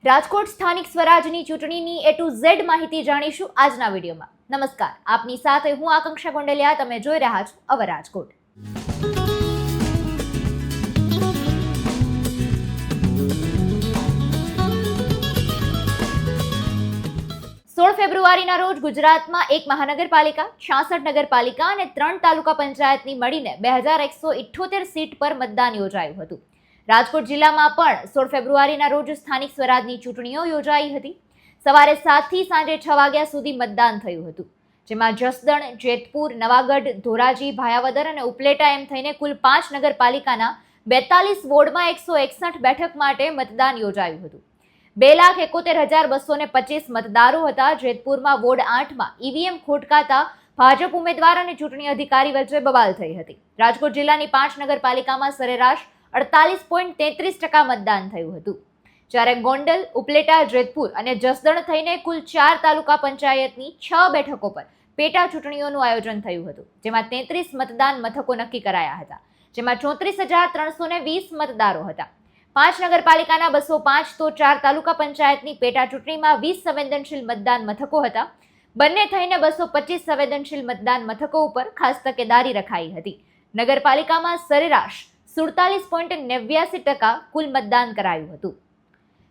રાજકોટ સ્થાનિક સ્વરાજની ચૂંટણીની A to Z માહિતી જાણીશું આજના વિડીયોમાં. નમસ્કાર, આપની સાથે હું આકાંક્ષા ગોંડલિયા. તમે જોઈ રહ્યા છો અવર રાજકોટ. 16 ફેબ્રુઆરીના રોજ ગુજરાતમાં એક મહાનગરપાલિકા, 66 નગરપાલિકા અને 3 તાલુકા પંચાયતની મળીને 2178 સીટ પર મતદાન યોજાયું હતું. રાજકોટ જિલ્લામાં પણ 16 ફેબ્રુઆરીના રોજ સ્થાનિક સ્વરાજની ચૂંટણીઓ યોજાઈ હતી. સવારે 7 થી સાંજે 6 વાગ્યા સુધી મતદાન થયું હતું, જેમાં જસદણ, જેતપુર, નવાગઢ, ધોરાજી, ભાયાવદર અને ઉપલેટા એમ થઈને કુલ 5 નગરપાલિકાના 42 વોર્ડમાં 161 બેઠક માટે મતદાન યોજાયું હતું. 2,71,225 મતદારો હતા. જેતપુરમાં વોર્ડ 8માં ઈવીએમ ખોટકાતા ભાજપ ઉમેદવાર અને ચૂંટણી અધિકારી વચ્ચે બબાલ થઈ હતી. રાજકોટ જિલ્લાની 5 નગરપાલિકામાં સરેરાશ 48.33% મતદાન થયું હતું, જ્યારે ગોંડલ, ઉપલેટા, જેતપુર અને જસદણ થઈને કુલ 4 તાલુકા પંચાયતની 6 બેઠકો પર પેટા ચૂંટણીઓનું આયોજન થયું હતું, જેમાં 33 મતદાન મથકો નક્કી કરાયા હતા, જેમાં 34,320 મતદારો હતા. 5 નગરપાલિકાના 205 તો 4 તાલુકા પંચાયતની પેટા ચૂંટણીમાં 20 સંવેદનશીલ મતદાન મથકો હતા. બંને થઈને 225 સંવેદનશીલ મતદાન મથકો ઉપર ખાસ તકેદારી રખાઈ હતી. નગરપાલિકામાં સરેરાશ 47.89% કુલ મતદાન કરાયું હતું.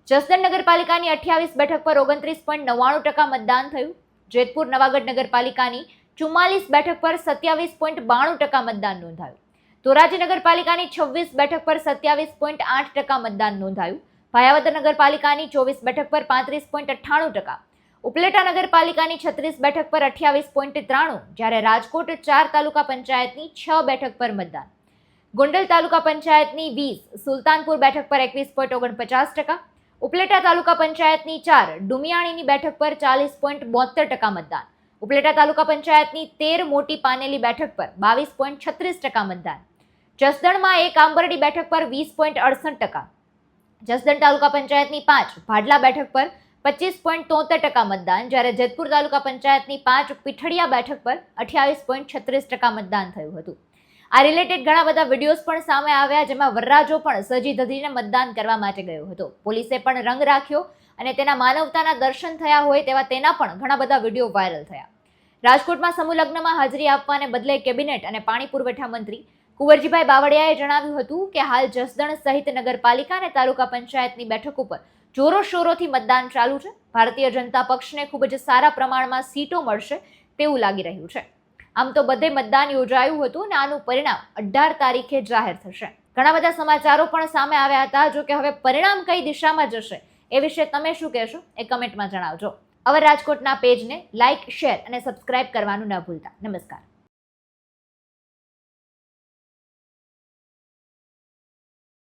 જસદણ નગરપાલિકાની 28 બેઠક પર 29.99% મતદાન થયું. જેતપુર નવાગઢ નગરપાલિકાની 44 બેઠક પર 27.92% મતદાન નોંધાયું. ધોરાજી નગરપાલિકાની 26 બેઠક પર 27.8% મતદાન નોંધાયું. ભાયાવદર નગરપાલિકાની 24 બેઠક પર 35.98%, ઉપલેટા નગરપાલિકાની 36 બેઠક પર 28.93%, જ્યારે રાજકોટ 4 તાલુકા પંચાયતની 6 બેઠક પર મતદાન. ગોંડલ તાલુકા પંચાયતની 20, સુલતાનપુર બેઠક પર 21.49%, ઉપલેટા તાલુકા પંચાયતની 4, ડુમિયાણીની બેઠક પર 40.72% મતદાન. ઉપલેટા તાલુકા પંચાયતની 13 મોટી પાનેલી બેઠક પર 22.36% મતદાન. જસદણમાં 1 આંબરડી બેઠક પર 20.68%, જસદણ તાલુકા પંચાયતની 5 ભાડલા બેઠક પર 25.73% મતદાન, જ્યારે જેતપુર તાલુકા પંચાયતની 5 પીઠડિયા બેઠક પર 28.36% મતદાન થયું હતું. આ રિલેટેડ ઘણા બધા વિડીયોઝ પણ સામે આવ્યા, જેમાં વરરાજો પણ સજી ધજીને મતદાન કરવા માટે ગયો હતો. પોલીસે પણ રંગ રાખ્યો અને તેના માનવતાના દર્શન થયા હોય તેવા તેના પણ ઘણા બધા વિડીયો વાયરલ થયા. રાજકોટમાં સમૂહ લગ્નમાં હાજરી આપવાને બદલે કેબિનેટ અને પાણી પુરવઠા મંત્રી કુંવરજીભાઈ બાવળિયાએ જણાવ્યું હતું કે હાલ જસદણ સહિત નગરપાલિકા અને તાલુકા પંચાયતની બેઠકો પર જોરોશોરોથી મતદાન ચાલુ છે. ભારતીય જનતા પક્ષને ખૂબ જ સારા પ્રમાણમાં સીટો મળશે તેવું લાગી રહ્યું છે. આમ તો બધે મતદાન યોજાયું હતું અને આનું પરિણામ 18 તારીખે જાહેર થશે. ઘણા બધા સમાચારો પણ સામે આવ્યા હતા. જો કે હવે પરિણામ કઈ દિશામાં જશે એ વિશે તમે શું કહેશો એ કમેન્ટમાં જણાવજો. અવર રાજકોટના પેજને લાઇક, શેર અને સબસ્ક્રાઇબ કરવાનું ન ભૂલતા. નમસ્કાર.